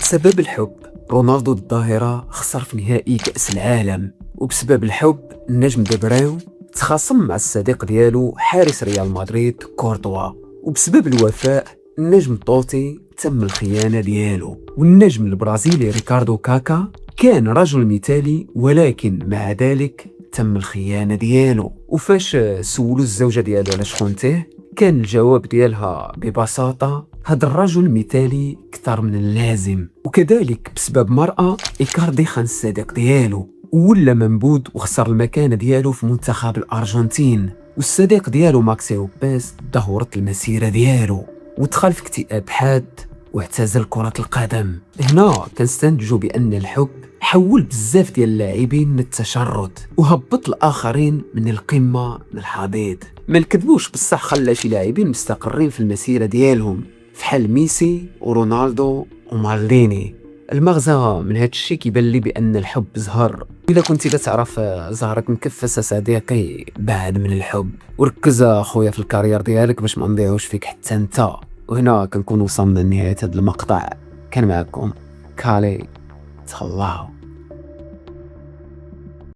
بسبب الحب رونالدو الظاهرة خسر في نهائي كأس العالم، وبسبب الحب النجم دبراو تخاصم مع الصديق ديالو حارس ريال مدريد كورتوا، وبسبب الوفاء النجم توتي تم الخيانة ديالو، والنجم البرازيلي ريكاردو كاكا كان رجل مثالي ولكن مع ذلك تم الخيانة ديالو. وفاش سولو الزوجة ديالو على شكون تيه، كان الجواب ديالها ببساطة هاد الرجل مثالي كتر من اللازم. وكذلك بسبب مرأة إيكاردي خان الصديق ديالو ولا منبوذ وخسر المكانة ديالو في منتخب الأرجنتين، والصديق ديالو ماكسيو بيس دهورت المسيرة ديالو ودخل في اكتئاب حاد واعتزل كرة القدم. هنا كنستنتجوا بأن الحب حول بزاف ديال اللاعبين من التشرد وهبط الآخرين من القمة للحضيض. ما نكذبوش بصح خلى شي لاعبين مستقرين في المسيرة ديالهم فحال ميسي ورونالدو ومالديني. المغزى من هاد الشيء كيبان لي بأن الحب زهر، إذا كنت تعرف زهرك مكفس صديقي بعد من الحب، وركز أخويا في الكارير ديالك باش ما نضيعوش فيك حتى انت. وهنا كنكون وصلنا لنهاية هذا المقطع. كان معكم كالي، تهلاو.